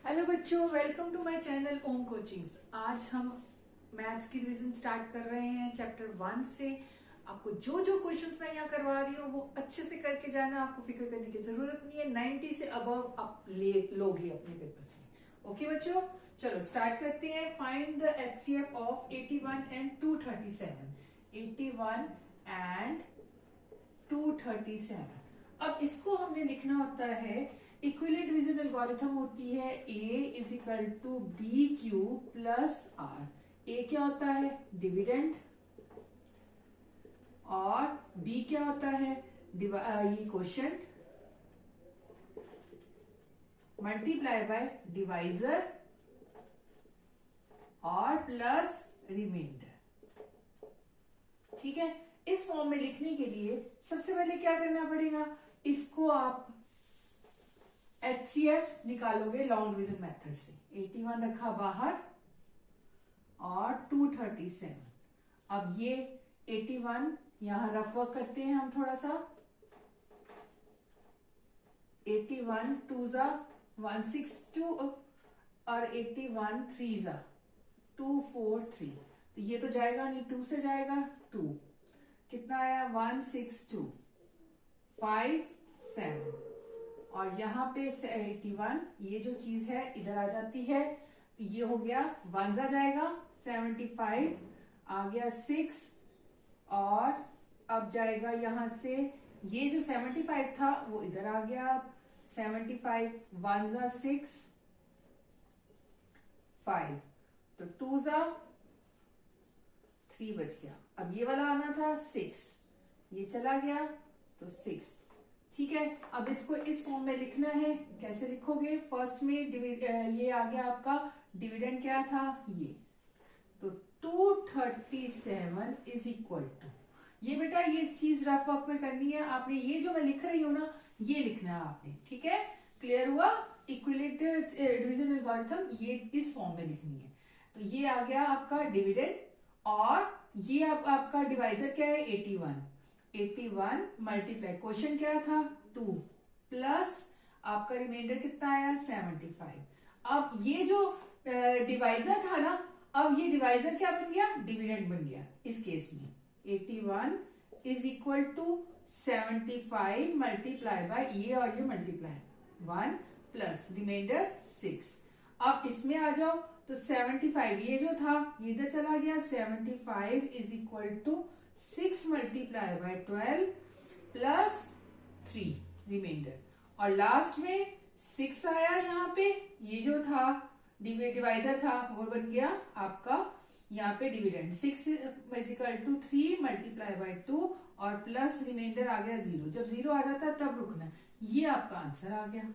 Hello बच्चों, welcome to my channel Om coachings. आज हम मैथ्स की रिवीजन स्टार्ट कर रहे हैं चैप्टर 1 से। आपको जो जो क्वेश्चंस मैं यहाँ करवा रही हूँ वो अच्छे से करके जाना, आपको फिक्र करने की जरूरत नहीं है। 90 से अबव आप ले लोगे अपने पेपर्स में। ओके बच्चों, चलो स्टार्ट करते हैं। Find the HCF of 81 and 237। 81 and 237। अब इसको हमने लिखना होता है, इक्विलेट डिवीजन एल्गोरिथम होती है a is equal to B Q plus R. A क्या होता है? डिविडेंड। और b क्या होता है? ये क्वोशिएंट मल्टीप्लाई बाय डिवाइजर और प्लस रिमाइंडर। ठीक है, इस फॉर्म में लिखने के लिए सबसे पहले क्या करना पड़ेगा? इसको आप एचसीएफ निकालोगे लॉन्ग डिवीजन मेथड से। 81 रखा बाहर और 237। अब ये 81 यहां रफ वर्क करते हैं हम थोड़ा सा। 81 2 जा 162 और 81 3 जा 243। तो ये तो जाएगा नहीं, 2 से जाएगा 2। कितना आया? 162 5 7। और यहाँ पे 81, ये जो चीज है इधर आ जाती है, तो ये हो गया 1 जा जाएगा 75, आ गया 6। और अब जाएगा यहां से, ये जो 75 था वो इधर आ गया। 75 1 जा 6 5, तो 2 जा 3 बच गया। अब ये वाला आना था 6, ये चला गया तो 6। ठीक है, अब इसको इस फॉर्म में लिखना है। कैसे लिखोगे? फर्स्ट में ये आ गया आपका डिविडेंड क्या था? ये तो 237 इज इक्वल टू, ये बेटा ये चीज रफ वर्क में करनी है आपने। ये जो मैं लिख रही हूं ना, ये लिखना है आपने। ठीक है, क्लियर हुआ? इक्विलेट डिवीजन एल्गोरिथम ये इस फॉर्म में लिखनी है। तो ये आ गया आपका डिविडेंड और ये आपका डिवाइजर क्या है? 81। 81 मल्टीप्लाई क्वेश्चन क्या था? 2 प्लस आपका रिमाइंडर कितना आया? 75। अब ये जो डिवाइजर था ना, अब ये डिवाइजर क्या बन गया? डिविडेंड बन गया इस केस में। 81 is equal to 75 multiply by ये और ये मल्टीप्लाई 1 प्लस रिमाइंडर 6। अब इसमें आ जाओ तो 75 ये जो था ये इधर चला गया। 75 is equal to 6 multiply by 12 plus 3 remainder. और लास्ट में 6 आया यहाँ पे, ये जो था डिवाइजर था वो बन गया आपका यहाँ पे dividend. 6 is equal to 3 multiply by 2 और प्लस रिमाइंडर आ गया 0। जब 0 आ जाता है तब रुकना है। ये आपका आंसर आ गया।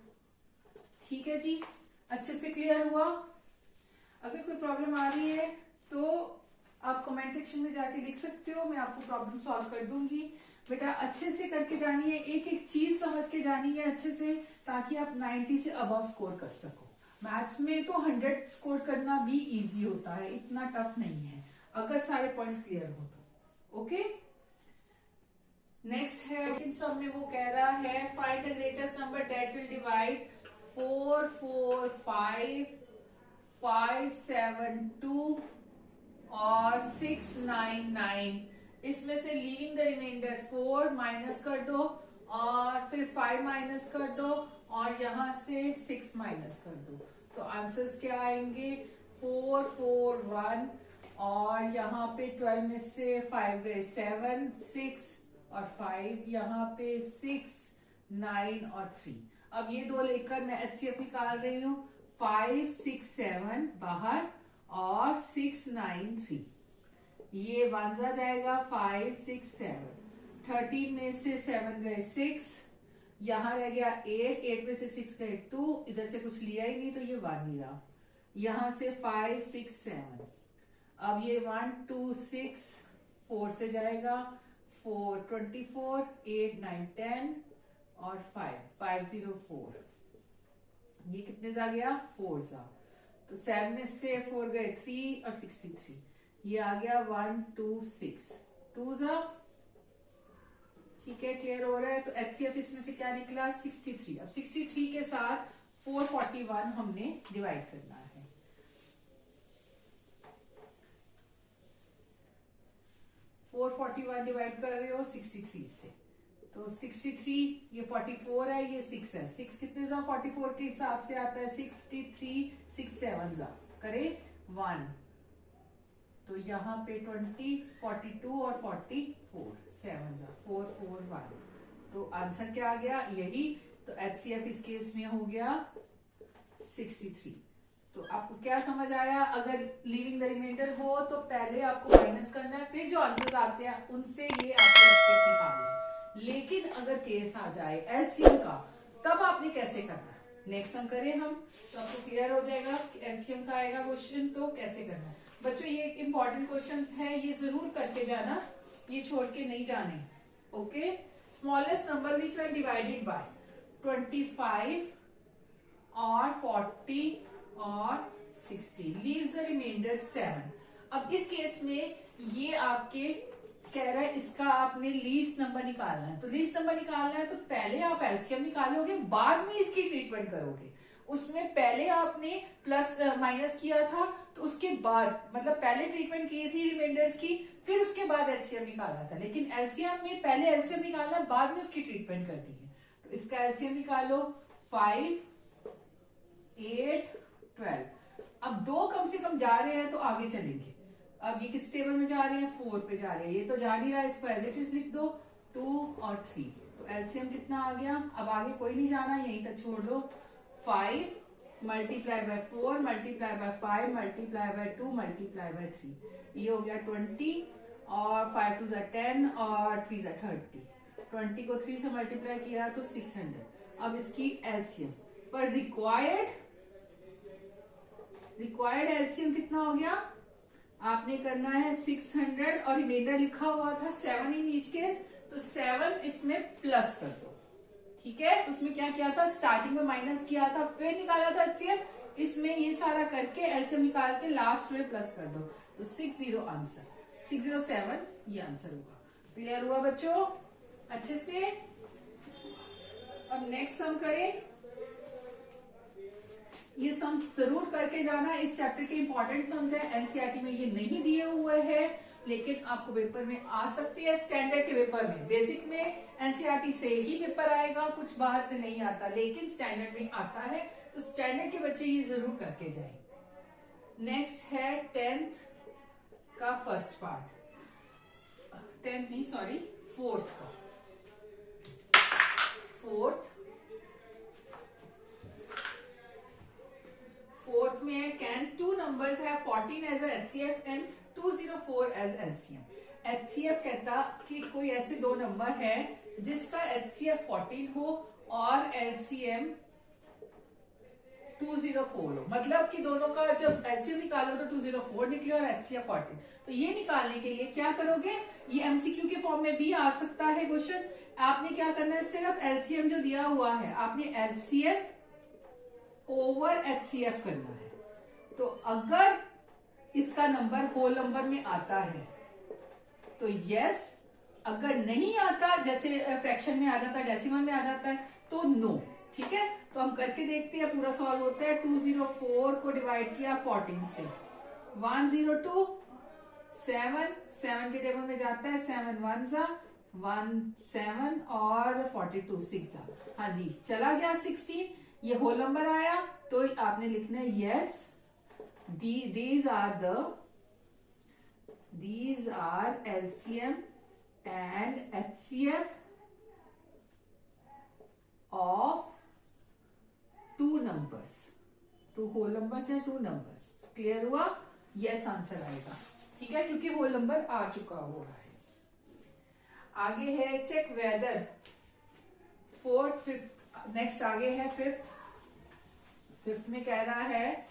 ठीक है जी, अच्छे से क्लियर हुआ? अगर कोई प्रॉब्लम आ रही है तो आप कमेंट सेक्शन में जाके लिख सकते हो, मैं आपको प्रॉब्लम सॉल्व कर दूंगी। बेटा अच्छे से करके जानी है, एक एक चीज समझ के जानी है अच्छे से, ताकि आप 90 से अबव स्कोर कर सको। मैथ्स में तो 100 स्कोर करना भी इजी होता है, इतना टफ नहीं है अगर सारे पॉइंट्स क्लियर हो तो। ओके, नेक्स्ट है इन सब में वो कह रहा है find the greatest number that will divide 4 4 5 5 7 2 और 6 9 9। इसमें से लीविंग द रिमाइंडर 4 माइनस कर दो और फिर 5 माइनस कर दो और यहां से 6 माइनस कर दो। तो आंसर्स क्या आएंगे? 4 4 1 और यहाँ पे 12 में से 5 गए 7 6 और 5, यहाँ पे 6 9 और 3। अब ये दो लेकर मैं एचसीएफ निकाल रही हूँ। 5 6 7 बाहर और 6 9 3, ये 1 जा जाएगा 5 6 7। 13 में से 7 गए 6, यहां रह गया 8, 8 में से 6 गए 2, इधर से कुछ लिया ही नहीं तो ये 1 ही रहा। यहां से 5 6 7, अब ये 1 2 6 4 से जाएगा 4 24 8 9 10 और 5 5 0 4, ये कितने जा गया? 4 जा। तो 7 में से 4 गए 3 और 63, ये आ गया 1 2 6 2 जा। ठीक है, क्लियर हो रहा है? तो एचसीएफ इसमें से क्या निकला? 63। अब 63 के साथ 441 हमने डिवाइड करना है। 441 डिवाइड कर रहे हो 63 से, तो 63 ये 44 है, ये 6 है। 6 कितने जा 44 के हिसाब से आता है 63, 6 7 जा करे 1, तो यहाँ पे 20, 42 और 44 7 जा 4 4 1, तो आंसर क्या आ गया यही। तो HCF इस केस में हो गया 63। तो आपको क्या समझ आया? अगर लीविंग द रिमाइंडर हो तो पहले आपको माइनस करना है, फिर जो आंसर आते हैं उनसे ये आपको HCF निकालना है। लेकिन अगर केस आ जाए LCM का, तब आपने कैसे करना है? नेक्स्ट हम करें हम, तो आपको क्लियर हो जाएगा कि LCM का आएगा क्वेश्चन तो कैसे करना है। बच्चों ये इंपॉर्टेंट क्वेश्चंस है, ये जरूर करके जाना, ये छोड़ के नहीं जाने। Okay, smallest number which one divided by 25 और 40 और 60 लीव्स द रिमाइंडर 7। अब इस केस में ये आपके कह रहा है इसका आपने लीस्ट नंबर निकालना है, तो लीस्ट नंबर निकालना है तो पहले आप एलसीएम निकालोगे, बाद में इसकी ट्रीटमेंट करोगे। उसमें पहले आपने प्लस माइनस किया था, तो उसके बाद मतलब पहले ट्रीटमेंट की थी रिमाइंडर्स की, फिर उसके बाद एलसीएम निकाला था। लेकिन एलसीएम में पहले एलसीएम निकालना, बाद में उसकी ट्रीटमेंट करनी है। तो इसका एलसीएम निकालो 5 8 12। अब दो कम से कम जा रहे हैं तो आगे चलेंगे। अब ये किस टेबल में जा रहे हैं? 4 पे जा रहे हैं। ये तो जा नहीं रहा, इसको एज इट इज लिख दो 2 और 3। तो एलसीएम कितना आ गया? अब आगे कोई नहीं जाना, यहीं तक छोड़ दो। 5 multiply by 4 multiply by 5 multiply by 2 multiply by 3, ये हो गया 20 और 5 2 10 और 3 30। 20 को 3 से मल्टीप्लाई किया तो 600। अब इसकी एलसीएम पर रिक्वायर्ड एलसीएम कितना हो गया? आपने करना है 600 और रिमाइंडर लिखा हुआ था 7 इन ईच केस, तो 7 इसमें प्लस कर दो। ठीक है, उसमें क्या किया था? स्टार्टिंग में माइनस किया था, फिर निकाला था एलसीएम। इसमें ये सारा करके एलसीएम निकाल के लास्ट में प्लस कर दो, तो 60 आंसर, 607 ये आंसर होगा। क्लियर हुआ बच्चों अच्छे से? अब नेक्स्ट सम करें। ये सम जरूर करके जाना, इस चैप्टर के इंपॉर्टेंट सम्स है। एनसीईआरटी में ये नहीं दिए हुए हैं, लेकिन आपको पेपर में आ सकती है। स्टैंडर्ड के पेपर में, बेसिक में एनसीईआरटी से ही पेपर आएगा, कुछ बाहर से नहीं आता, लेकिन स्टैंडर्ड में आता है। तो स्टैंडर्ड के बच्चे ये जरूर करके जाए। नेक्स्ट है 10th का फर्स्ट पार्ट, 10th नहीं सॉरी 4th का। 4th में है कैन टू नंबर्स है 14 as HCF and 204 as LCM. HCF कहता कि कोई ऐसे दो नंबर है जिसका एचसीएफ 14 हो और एलसीएम 204 हो, मतलब कि दोनों का जब एलसीएम निकालो तो 204 निकले और एचसीएफ 14। तो ये निकालने के लिए क्या करोगे? ये एमसीक्यू के फॉर्म में भी आ सकता है क्वेश्चन। आपने क्या करना है? सिर्फ एलसीएम जो दिया हुआ है, आपने एलसीएम ओवर एचसीएफ करना है। तो अगर इसका नंबर होल नंबर में आता है तो यस, अगर नहीं आता, जैसे फ्रैक्शन में आ जाता है, डेसिमल में आ जाता है, तो नो। ठीक है, तो हम करके देखते हैं, पूरा सॉल्व होता है। 204 को डिवाइड किया 14 से, 102 7 के टेबल में जाता है, 7 1 जा 1 7 और 42 6 जा, हाँ जी चला गया 16। ये होल नंबर आया तो आपने लिखना है yes these are LCM and HCF of two numbers, two whole numbers है, two numbers। क्लियर हुआ? यस आंसर आएगा। ठीक है, क्योंकि होल नंबर आ चुका हुआ है। आगे है check whether 4th 5th। Next आगे है 5th में कह रहा है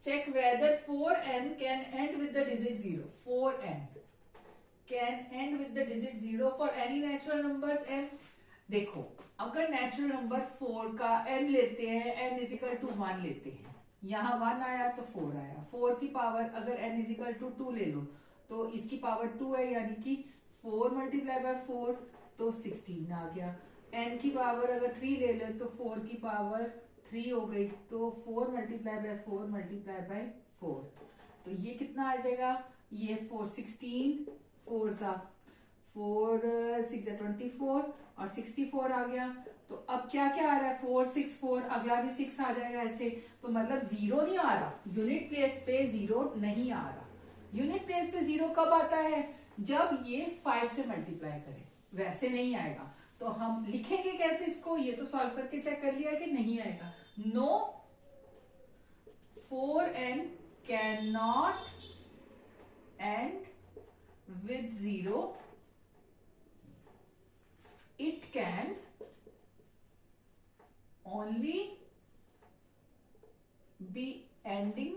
check whether 4n can end with the digit 0। 4n can end with the digit 0 for any natural numbers n। देखो, अगर नेचुरल नंबर 4 का n लेते हैं, n इजिकल टू 1 लेते हैं, यहाँ 1 आया तो 4 आया। 4 की पावर अगर n इजिकल टू 2 ले लो तो इसकी पावर 2 है, यानी कि 4 मल्टीप्लाई बाय 4 तो 16 आ गया। n की पावर अगर 3 ले ले तो 4 की पावर 3 हो गई, तो 4 मल्टीप्लाई बाय 4 मल्टीप्लाई बाय 4, तो ये कितना आ जाएगा, ये 4 16 4 सा 4 6 24 और 64 आ गया। तो अब क्या क्या आ रहा है, 4 6 4, अगला भी 6 आ जाएगा ऐसे, तो मतलब जीरो नहीं आ रहा, यूनिट प्लेस पे जीरो नहीं आ रहा। यूनिट प्लेस पे जीरो कब आता है, जब ये 5 से मल्टीप्लाई करे, वैसे नहीं आएगा। तो हम लिखेंगे कैसे इसको, ये तो सॉल्व करके चेक कर लिया कि नहीं आएगा। No 4n can not end with zero, it can only be ending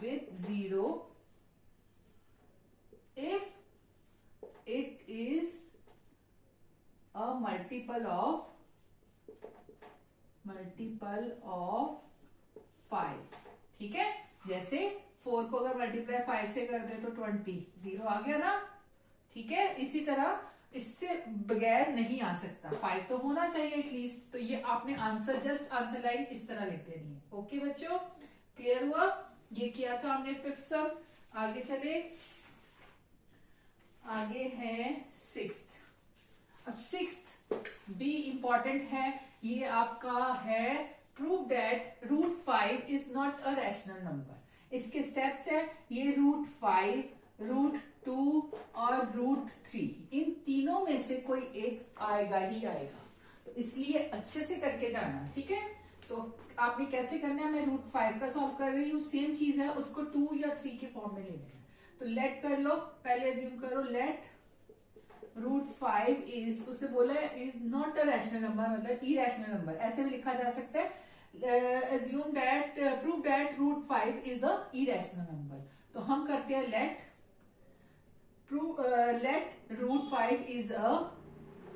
with zero if it is a multiple of 5। ठीक है, जैसे 4 को अगर मल्टीप्लाई 5 से कर दे तो 20, जीरो आ गया ना। ठीक है, इसी तरह इससे बगैर नहीं आ सकता, 5 तो होना चाहिए एटलीस्ट। तो ये आपने आंसर, जस्ट आंसर लाइन इस तरह लिख देनी है। ओके बच्चों, क्लियर हुआ, ये किया था हमने फिफ्थ सम। आगे चले, आगे है सिक्स्थ। अब सिक्स्थ भी इंपॉर्टेंट है, ये आपका है prove that root 5 is not a rational number. इसके स्टेप्स है, ये रूट 5, रूट 2 और रूट 3, इन तीनों में से कोई एक आएगा ही आएगा, तो इसलिए अच्छे से करके जाना। ठीक है, तो आपने कैसे करना है, मैं रूट 5 का सॉल्व कर रही हूँ, सेम चीज है, उसको 2 या 3 के फॉर्म में लेना है। तो लेट कर लो, पहले अज्यूम करो, लेट रूट 5 इज, उसने बोला है is not a rational number, मतलब इरेशनल नंबर, ऐसे भी लिखा जा सकता है। Assume that, prove that root 5 is a irrational number. तो हम करते हैं let let root 5 is a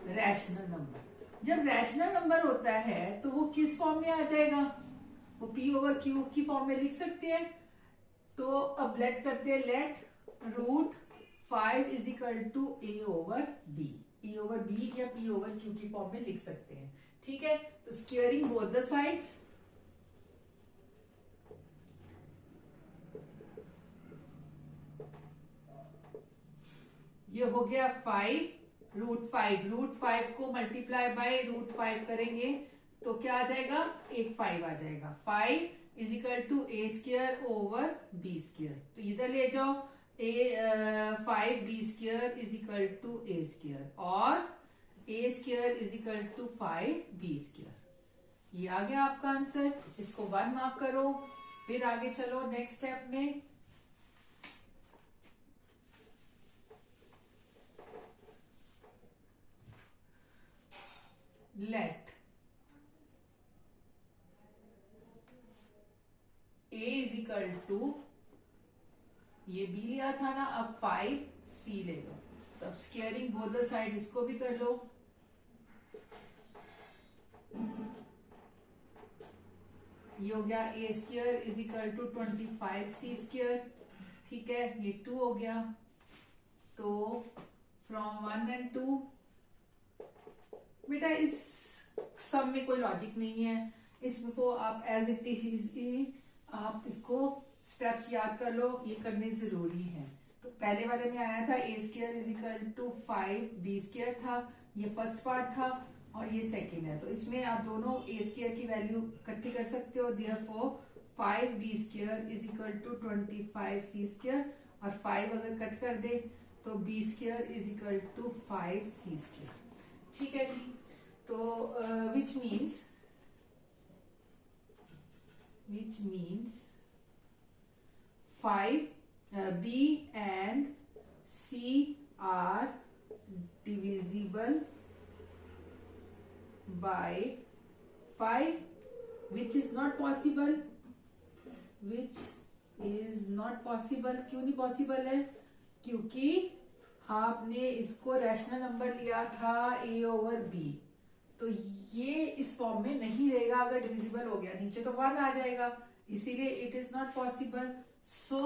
rational number. जब रैशनल नंबर होता है तो वो किस फॉर्म में आ जाएगा, वो p ओवर q की फॉर्म में लिख सकते हैं। तो अब लेट करते हैं, let root 5 is equal to a over b, e over b या p ओवर q की फॉर्म में लिख सकते हैं। ठीक है, तो स्क्वेयरिंग बोथ द साइड्स, ये हो गया 5 रूट 5 को मल्टीप्लाई बाय रूट 5 करेंगे तो क्या आ जाएगा, एक 5 आ जाएगा। 5 is equal to A square over B square, तो इधर ले जाओ, A 5 B square is equal to A square, और A square is equal to 5 B square. ये आ गया आपका आंसर, इसको 1 मार्क करो। फिर आगे चलो नेक्स्ट स्टेप में, let a is equal to, ये b लिया था ना, अब 5 c ले लो, तो अब स्क्वेयरिंग बोथ द साइड, इसको भी कर लो। ये हो गया a square is equal to 25c square. ठीक है, ये 2 हो गया, तो फ्रॉम 1 एंड 2, बेटा इस सम में कोई लॉजिक नहीं है, इसको आप एज इट इज आप इसको स्टेप्स याद कर लो, ये करने जरूरी है। तो पहले वाले में आया था A square is equal to 5 B square था, ये फर्स्ट पार्ट था, और ये सेकंड है। तो इसमें आप दोनों ए स्क्वायर की वैल्यू इकट्ठी कर सकते हो, therefore 5 B square is equal to 25 c square, और 5 अगर कट कर दे तो b square is equal to 5 c square. ठीक है जी, तो which means 5 b and c are divisible by 5, which is not possible, क्यों नहीं पॉसिबल है, क्योंकि आपने इसको रैशनल नंबर लिया था a ओवर b, तो ये इस फॉर्म में नहीं रहेगा, अगर डिविजिबल हो गया नीचे तो 1 आ जाएगा, इसीलिए it is not possible. So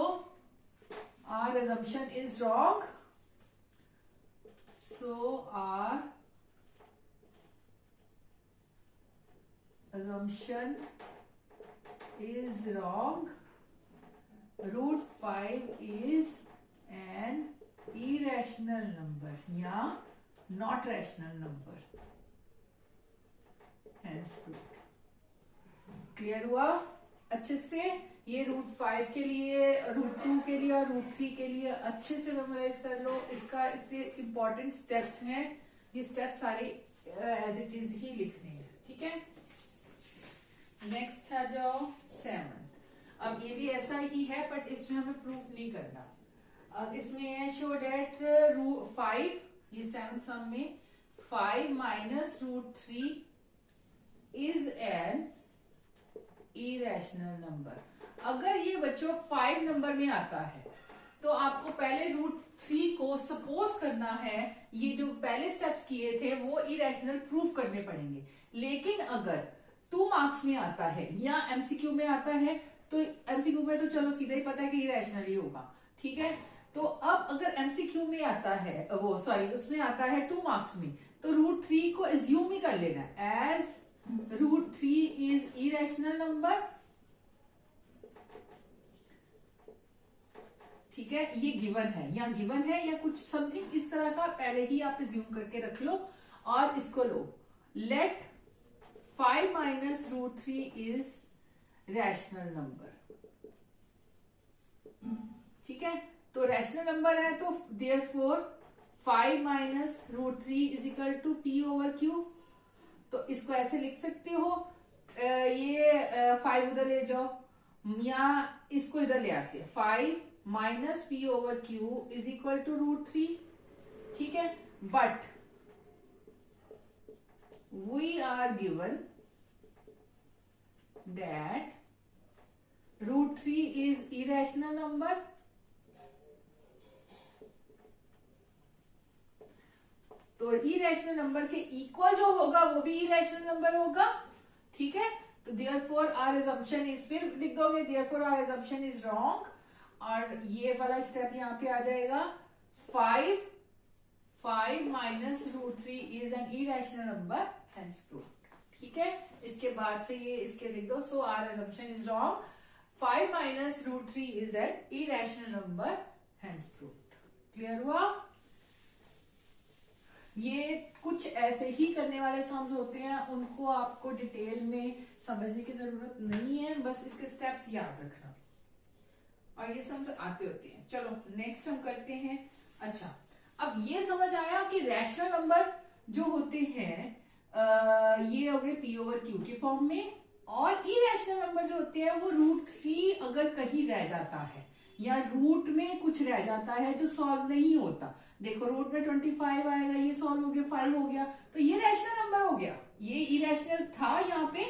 our assumption is wrong, so our assumption is wrong. Root 5 is an irrational number या not rational number. Hence proved. Clear हुआ अच्छे से? ये रूट 5 के लिए, रूट 2 के लिए और रूट 3 के लिए अच्छे से मेमोराइज कर लो. इसका इतने इंपॉर्टेंट स्टेप्स हैं, ये स्टेप्स सारे एज इट इज ही लिखने हैं. ठीक है, नेक्स्ट आ जाओ 7. अब ये भी ऐसा ही है बट इसमें हमें प्रूफ नहीं करना. अब इसमें है शो डेट रूट 5, ये 7 सम में 5 minus root 3 is an irrational number. अगर ये बच्चों 5 नंबर में आता है तो आपको पहले रूट 3 को सपोज करना है. ये जो पहले स्टेप्स किए थे वो इरेशनल प्रूफ करने पड़ेंगे. लेकिन अगर 2 मार्क्स में आता है या एमसीक्यू में आता है तो एमसीक्यू में तो चलो सीधा ही पता है कि इरेशनल ही होगा. ठीक है, तो अब अगर एमसीक्यू में आता है, वो सॉरी उसमें आता है 2 मार्क्स में, तो रूट 3 को एज्यूम ही कर लेना as root 3 is irrational number. ठीक है, ये गिवन है या गिवन है या कुछ समथिंग इस तरह का पहले ही आप एज्यूम करके रख लो और इसको लो. Let 5 minus root 3 is rational number. ठीक है, तो रैशनल नंबर है तो therefore 5 minus root 3 is equal to P over Q. तो इसको ऐसे लिख सकते हो, ये 5 उधर ले जाओ या इसको इधर ले आते हैं. 5 minus p over q is equal to root 3. ठीक है, but we are given that root 3 is irrational number. तो इरेशनल नंबर के इक्वल जो होगा वो भी इरेशनल नंबर होगा. ठीक है, तो देयरफॉर आवर असम्पशन इज, फिर लिख दोगे therefore our assumption is wrong. और ये वाला स्टेप यहाँ पे आ जाएगा. 5 minus root 3 is an irrational number, hence proved. ठीक है, इसके बाद से ये इसके लिख दो. So our assumption is wrong. 5 minus root 3 is an irrational number, hence proved. Clear हुआ? ये कुछ ऐसे ही करने वाले सम्स होते हैं, उनको आपको डिटेल में समझने की जरूरत नहीं है, बस इसके स्टेप्स याद रखना और ये सम्स आते होते हैं. चलो नेक्स्ट हम करते हैं. अच्छा, अब ये समझ आया कि रैशनल नंबर जो होते हैं ये हो गए पी ओवर क्यू के फॉर्म में, और इरेशनल नंबर जो होते हैं वो रूट 3 अगर कहीं रह जाता है या रूट में कुछ रह जाता है जो सॉल्व नहीं होता. देखो रूट में 25 आएगा, ये सॉल्व हो गया, 5 हो गया, तो ये रैशनल नंबर हो गया. ये इरेशनल था यहाँ पे,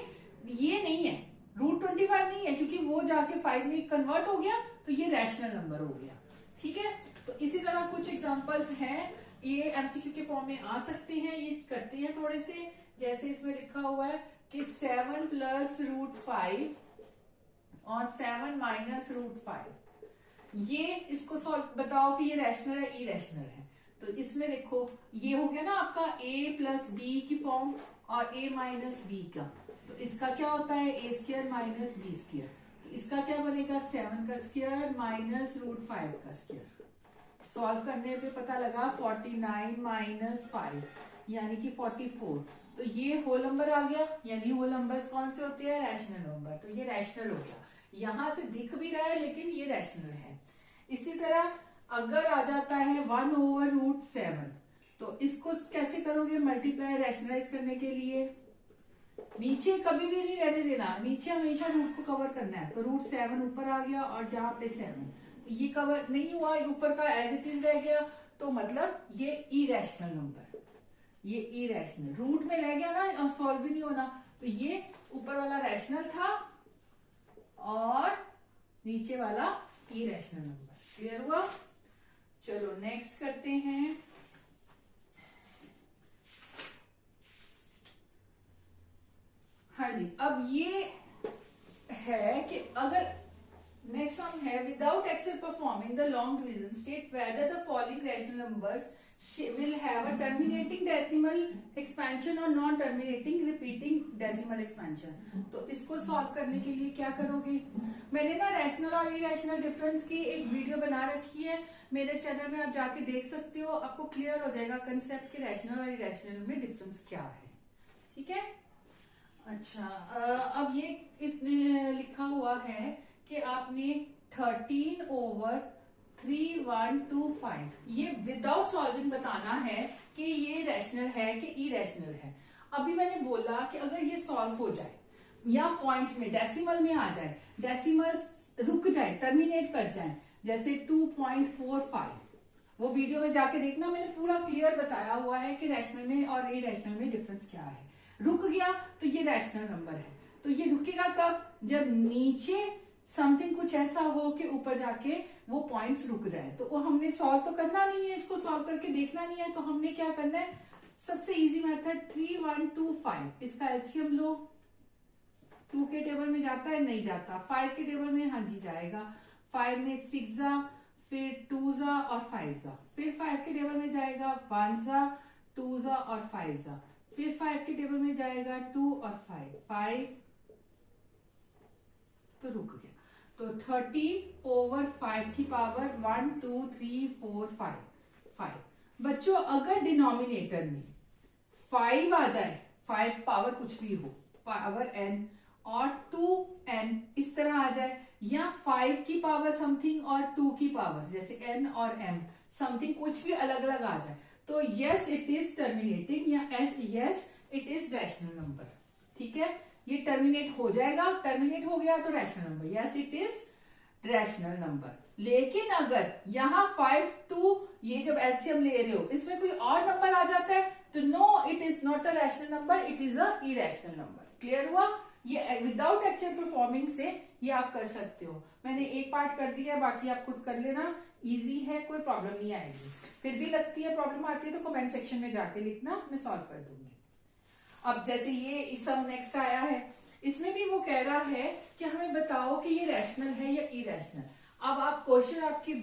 ये नहीं है, रूट 25 नहीं है क्योंकि वो जाके 5 में कन्वर्ट हो गया, तो ये रैशनल नंबर हो गया. ठीक है, तो इसी तरह कुछ एग्जांपल्स हैं, ये एमसीक्यू के फॉर्म में आ सकते हैं. ये करते हैं थोड़े से, जैसे इसमें लिखा हुआ है कि 7 प्लस रूट 5 और 7 माइनस रूट 5, ये इसको सॉल्व बताओ कि ये रैशनल है इरेशनल है. तो इसमें देखो ये हो गया ना आपका a प्लस बी की फॉर्म और a माइनस बी का, तो इसका क्या होता है a square minus b square. तो इसका क्या बनेगा 7 का स्क्वायर माइनस रूट 5 का स्क्वायर. सॉल्व करने पे पता लगा 49 माइनस 5 यानी कि 44. तो ये होल नंबर आ गया, यानी होल नंबर्स कौन से होते हैं? Rational number. तो ये रैशनल हो गया, यहां से दिख भी रहा है लेकिन ये रैशनल है. इसी तरह अगर आ जाता है 1 ओवर रूट 7, तो इसको कैसे करोगे मल्टीप्लाई रैशनलाइज करने के लिए? नीचे कभी भी नहीं रहने देना, नीचे हमेशा रूट को कवर करना है. तो रूट 7 ऊपर आ गया और जहां पे 7, तो ये कवर नहीं हुआ, ऊपर का एज इट इज रह गया, तो मतलब ये इरेशनल नंबर, ये इरेशनल रूट में रह गया ना और सॉल्व भी नहीं होना. तो ये ऊपर वाला रैशनल था और नीचे वाला इरेशनल नंबर. क्लियर हुआ? चलो नेक्स्ट करते हैं. हाँ जी, अब ये है कि अगर नेक्स्ट सम है, without actual performing the long division state whether the following rational numbers will have a terminating decimal expansion और non terminating repeating decimal expansion. तो इसको सॉल्व करने के लिए क्या करोगे, मैंने ना रैशनल और इरेशनल डिफरेंस की एक वीडियो बना रखी है, मेरे चैनल में आप जाके देख सकते हो, आपको क्लियर हो जाएगा कंसेप्ट के रैशनल और इरेशनल में डिफरेंस क्या है। ठीक है, अच्छा अब ये इसने लिखा हुआ है कि आपने 13/3125 ये विदाउट सॉल्विंग बताना है कि ये रैशनल है कि इरेशनल है। अभी मैंने बोला कि अगर ये सॉल्व हो जाए या पॉइंट्स में डेसिमल में आ जाए, डेसिमल रुक जाए, टर्मिनेट कर जाए, जैसे 2.45, वो वीडियो में जाके देखना, मैंने पूरा क्लियर बताया हुआ है कि रैशनल में और इरेशनल में डिफरेंस क्या है। रुक गया तो ये रैशनल नंबर है। तो ये रुकेगा कब, जब नीचे समथिंग कुछ ऐसा हो कि ऊपर जाके वो पॉइंट्स रुक जाए। तो वो हमने सॉल्व तो करना नहीं है, इसको सॉल्व करके देखना नहीं है, तो हमने क्या करना है, सबसे इजी मेथड 3125, इसका एलसीएम लो। 2 के टेबल में जाता है, नहीं जाता। 5 के टेबल में हाँ जी जाएगा। 5 में 6 जा, फिर 2 जा और 5 जा, फिर 5 के टेबल में जाएगा 1 जा, 2 जा और 5 जा, फिर 5 के टेबल में जाएगा 2 और 5 तो रुक गया। तो 13/5 की पावर 1 2 3 4 5। बच्चों अगर डिनोमिनेटर में 5 आ जाए, 5 पावर कुछ भी हो, पावर n और 2n इस तरह आ जाए, या 5 की पावर समथिंग और 2 की पावर जैसे n और m समथिंग कुछ भी अलग अलग आ जाए, तो यस इट इज टर्मिनेटिंग या yes it is rational number. ठीक है, ये टर्मिनेट हो जाएगा, टर्मिनेट हो गया तो rational number, yes it is rational number. लेकिन अगर यहाँ 5 2 ये जब एलसीएम ले रहे हो इसमें कोई और नंबर आ जाता है तो no it is not a rational number, it is a irrational number. Clear हुआ, ये विदाउट एक्चुअल परफॉर्मिंग से ये आप कर सकते हो। मैंने एक पार्ट कर दिया, बाकी आप खुद कर लेना, इजी है, कोई प्रॉब्लम नहीं आएगी। फिर भी लगती है प्रॉब्लम आती है तो कमेंट सेक्शन में जाके लिखना, मैं सॉल्व कर दूंगी। अब जैसे ये सम नेक्स्ट आया है, इसमें भी वो कह रहा है कि हमें बताओ कि ये रैशनल है या इरेशनल। अब आप क्वेश्चन आपकी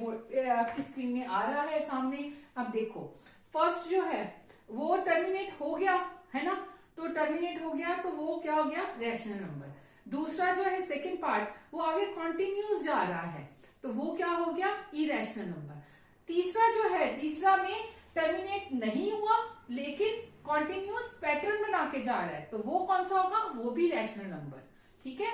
स्क्रीन में आ रहा है सामने, अब देखो फर्स्ट जो है वो टर्मिनेट हो गया है ना, तो टर्मिनेट हो गया तो वो क्या हो गया, रैशनल नंबर। दूसरा जो है सेकंड पार्ट वो आगे कॉन्टिन्यूस जा रहा है तो वो क्या हो गया, इरेशनल नंबर। तीसरा जो है, तीसरा में टर्मिनेट नहीं हुआ लेकिन कॉन्टिन्यूस पैटर्न बना के जा रहा है, तो वो कौन सा होगा, वो भी रैशनल नंबर। ठीक है,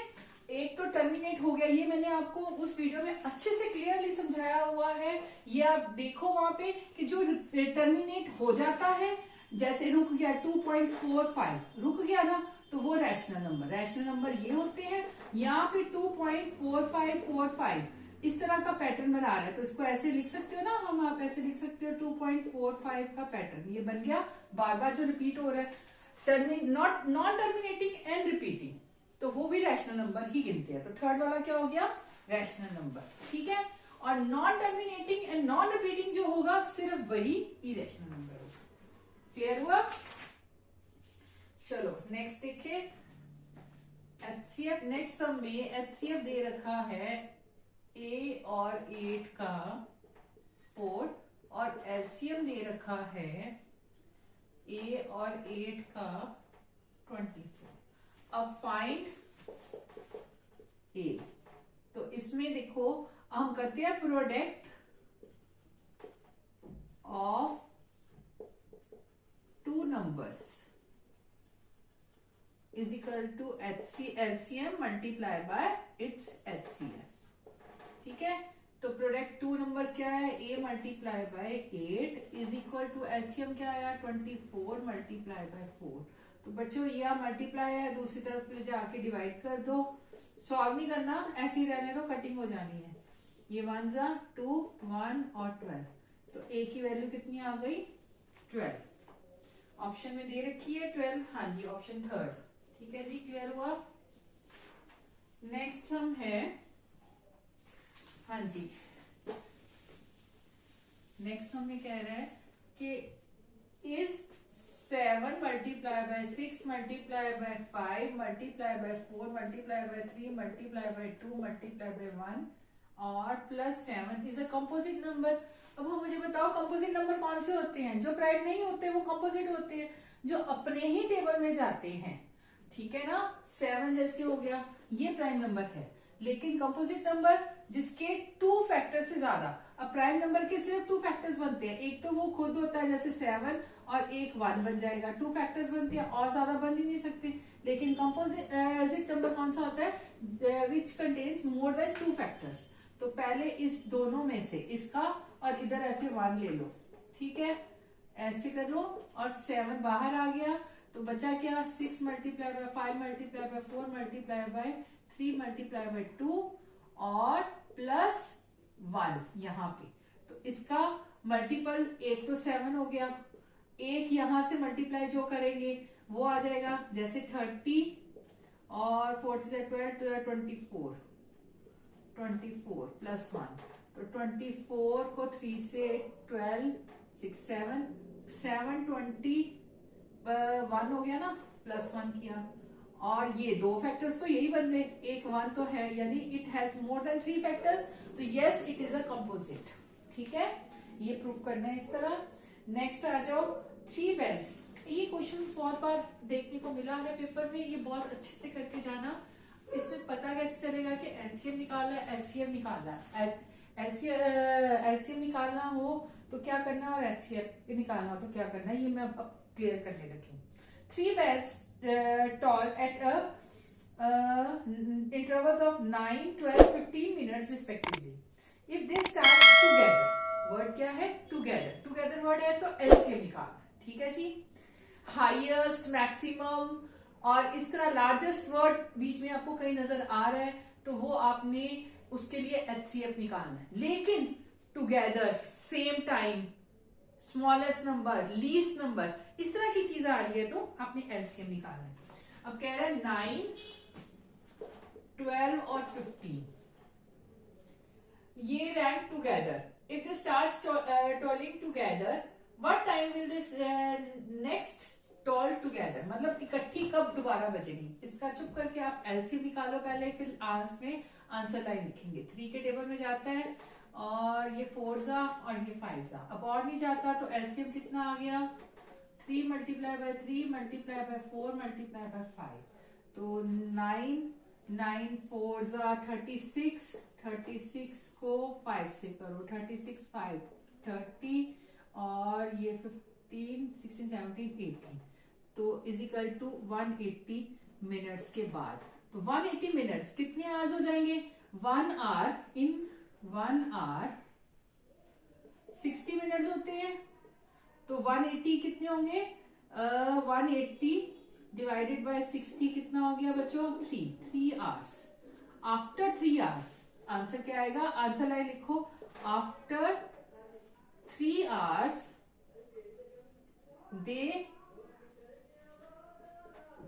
एक तो टर्मिनेट हो गया, ये मैंने आपको उस वीडियो में अच्छे से क्लियरली समझाया हुआ है, ये आप देखो वहां पे कि जो टर्मिनेट हो जाता है, जैसे रुक गया 2.45 रुक गया ना, तो वो रैशनल नंबर। रैशनल नंबर ये होते हैं, या फिर 2.4545 इस तरह का पैटर्न बना रहा है, तो इसको ऐसे लिख सकते हो ना हम, आप ऐसे लिख सकते हो 2.45 का पैटर्न ये बन गया, बार बार जो रिपीट हो रहा है, नॉन टर्मिनेटिंग एंड रिपीटिंग, तो वो भी रैशनल नंबर ही गिनते हैं। तो थर्ड वाला क्या हो गया, रैशनल नंबर। ठीक है, और non terminating and non repeating जो होगा सिर्फ वही इरेशनल नंबर होगा। क्लियर हुआ, चलो नेक्स्ट देखिए एचसीएफ। नेक्स्ट सम में एचसीएफ दे रखा है ए और 8 का 4 और एलसीएम दे रखा है ए और 8 का 24। अब फाइंड ए, तो इसमें देखो हम करते हैं product of two numbers is equal to LCM multiply by its HCF. ठीक है, तो प्रोडक्ट टू नंबर्स क्या है, a multiply by 8 is equal to LCM क्या आया 24 मल्टीप्लाई बाय 4। तो बच्चों ये आप मल्टीप्लाई है, दूसरी तरफ ले जाके डिवाइड कर दो, सॉल्व नहीं करना, ऐसे ही रहने दो, कटिंग हो जानी है। ये 1 जा 2 1 और 12, तो a की वैल्यू कितनी आ गई 12। ऑप्शन में दे रखी है 12, हाँ जी ऑप्शन थर्ड। ठीक है जी, क्लियर हुआ। नेक्स्ट सम है, हाँ जी नेक्स्ट हमें कह रहा है कि is 7 multiply by 6 multiply bye 5 multiply by 4 multiply by 3 multiply by 2 multiply by 1 और plus 7 is a composite number. अब हम मुझे बताओ कंपोजिट नंबर कौन से होते हैं? जो प्राइम नहीं होते वो कंपोजिट होते हैं, जो अपने ही टेबल में जाते हैं, ठीक है ना। 7 जैसे हो गया, ये प्राइम नंबर है। लेकिन कंपोजिट नंबर जिसके 2 फैक्टर से ज्यादा, अब प्राइम नंबर के सिर्फ 2 फैक्टर्स बनते हैं, एक तो वो खुद होता है जैसे 7 और एक 1 बन जाएगा, 2 फैक्टर्स बनते हैं और ज्यादा बन ही नहीं सकते। लेकिन कंपोजिट नंबर कौन सा होता है? Which contains more than 2 factors. तो पहले इस दोनों में से इसका और इधर ऐसे 1 ले लो, ठीक है, ऐसे कर लो, और 7 बाहर आ गया तो बचा क्या? 6 multiply bye 5 multiply by 4 multiply by 3 multiply by 2 और प्लस 1 यहाँ पे। तो इसका मल्टीपल एक तो 7 हो गया, एक यहां से मल्टीप्लाई जो करेंगे वो आ जाएगा, जैसे 30 और 4 से 12 24 प्लस 1, तो 24 को 3 से 12 6 7 21 हो गया ना, प्लस 1 किया, और ये 2 फैक्टर्स तो यही बन गए, एक 1 तो है, यानी it has more than 3 factors, तो yes it is a composite. ठीक है, ये प्रूव करना है इस तरह। नेक्स्ट आ जाओ 3 बेल्स। ये क्वेश्चन बहुत बार देखने को मिला है पेपर में, ये बहुत अच्छे से करके जाना। इसमें पता कैसे चलेगा कि एलसीएम निकालना है, एचसीएफ निकालना है। एलसीएम निकालना हो तो क्या करना है और एचसीएफ निकालना हो तो क्या करना है, ये मैं अब क्लियर करने लगी हूँ। 3 bells tall at intervals of 9, 12, 15 minutes respectively. If they start together, word क्या है? टुगेदर। टुगेदर वर्ड है तो एलसीएम निकालना, ठीक है जी। हाईएस्ट, मैक्सिमम और इस तरह लार्जेस्ट वर्ड बीच में आपको कहीं नजर आ रहा है तो वो आपने उसके लिए एचसीएफ निकालना है। लेकिन together, same time, smallest number, least number, इस तरह की चीज आ रही है तो आपने एलसीएम निकालना है। अब कह रहा है 9, 12 और 15 ये rang together. If they start tolling together, what time will this next toll together, मतलब इकट्ठी कब दोबारा बजेंगी। इसका चुप करके आप एलसीएम निकालो पहले, फिर आंस में आंसर लाइन लिखेंगे। 3 के टेबल में जाता है और ये 4 जा और ये 5 जा, अब और नहीं जाता तो एलसीएम कितना आ गया? 3 multiply bye 3 multiply bye 4 multiply by 5, तो 9 4 जा 36, 36 को 5 से करो, 36 5 30 और ये 15 16 17 18, तो इज इक्वल टू 180 मिनट्स के बाद। तो 180 मिनट्स कितने आवर्स हो जाएंगे? 1 आवर इन 1 आवर 60 मिनट्स होते हैं, तो 180 कितने होंगे? 180 डिवाइडेड बाय 60 कितना हो गया बच्चों? 3 आवर्स। आफ्टर 3 आवर्स आंसर क्या आएगा? आंसर लाइन लिखो, आफ्टर 3 आवर्स दे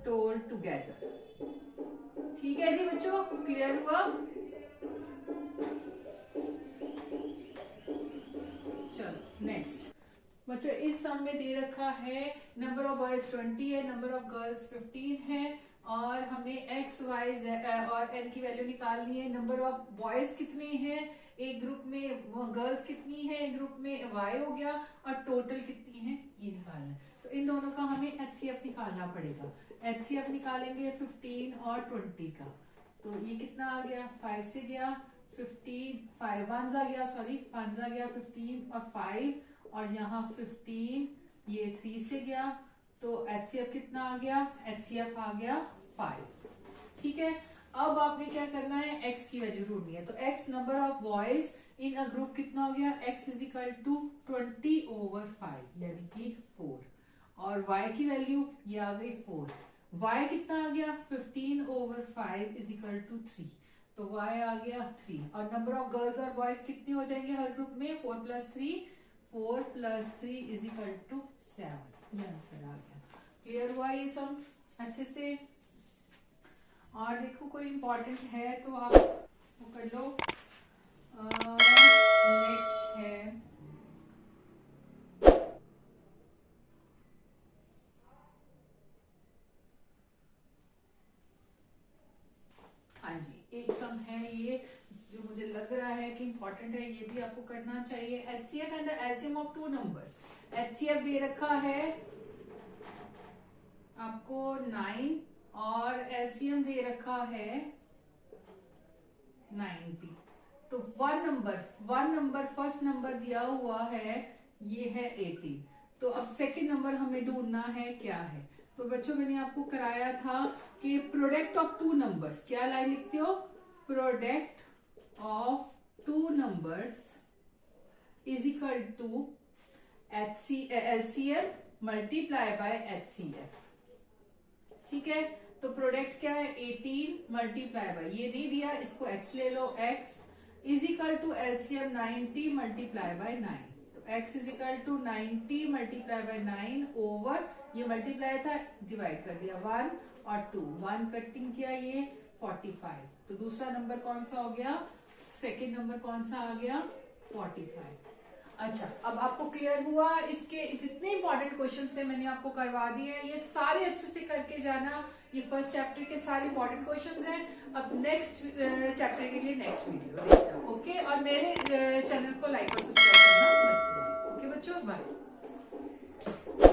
टोल टुगेदर। ठीक है जी बच्चों, क्लियर हुआ? चलो नेक्स्ट बच्चों, इस सम में दे रखा है नंबर ऑफ बॉयज 20 है, नंबर ऑफ गर्ल्स 15 है, और हमने एक्स वाई और एन की वैल्यू निकालनी है। नंबर ऑफ बॉयज कितने हैं एक ग्रुप में, गर्ल्स कितनी है एक ग्रुप में, वाई हो गया, और टोटल कितनी है ये निकालना है। तो इन दोनों का हमें एचसीएफ निकालना पड़ेगा। एचसीएफ निकालेंगे 15 और 20 का, तो ये कितना आ गया? 5 से गया 15, 5 1 आ गया, सॉरी 1 आ गया 15 और 5, और यहाँ 15 ये 3 से गया, तो एचसीएफ कितना आ गया? एचसीएफ आ गया 5। ठीक है, अब आपने क्या करना है? एक्स की वैल्यू ढूंढनी है। तो x number of boys in a group कितना हो गया? एक्स इज इक्वल टू 20/5 यानी कि 4, और y की वैल्यू ये आ गई 4। y कितना आ गया? 15/5 इज इक्वल टू 3, तो y आ गया 3। और नंबर ऑफ गर्ल्स और बॉयज कितने हो जाएंगे हर ग्रुप में? 4 + 3 इज इक्वल टू 7। ये आंसर आ गया। क्लियर हुआ ये सब अच्छे से? और देखो कोई इंपॉर्टेंट है तो आप वो कर लो। नेक्स्ट है हाँ जी, एक सम है ये जो मुझे लग रहा है कि इंपॉर्टेंट है, ये भी आपको करना चाहिए। HCF and the LCM of two numbers. HCF दे रखा है आपको 9 और एलसीएम दे रखा है 90। तो वन नंबर फर्स्ट नंबर दिया हुआ है, ये है 18। तो अब सेकंड नंबर हमें ढूंढना है, क्या है। तो बच्चों मैंने आपको कराया था कि प्रोडक्ट ऑफ टू नंबर्स, क्या लाइन लिखते हो, product of two numbers is equal to LCM multiply by HCF। ठीक है, तो प्रोडक्ट क्या है, 18 मल्टीप्लाई बाय, ये नहीं दिया, इसको x ले लो, x is equal to LCM 90 multiply by 9। तो x is equal to 90 multiply by 9 over, ये मल्टीप्लाई था, डिवाइड कर दिया 1 और 2, 1 कटिंग किया, ये 45। तो दूसरा नंबर कौन सा हो गया, सेकेंड नंबर कौन सा आ गया, 45। अच्छा, अब आपको क्लियर हुआ। इसके जितने इंपॉर्टेंट क्वेश्चंस थे मैंने आपको करवा दिए हैं, ये सारे अच्छे से करके जाना। ये फर्स्ट चैप्टर के सारे इंपॉर्टेंट क्वेश्चंस हैं। अब नेक्स्ट चैप्टर के लिए नेक्स्ट वीडियो देखना, ओके। और मेरे चैनल को लाइक और सब्सक्राइब करना मत भूलना, ओके बच्चों, बाय।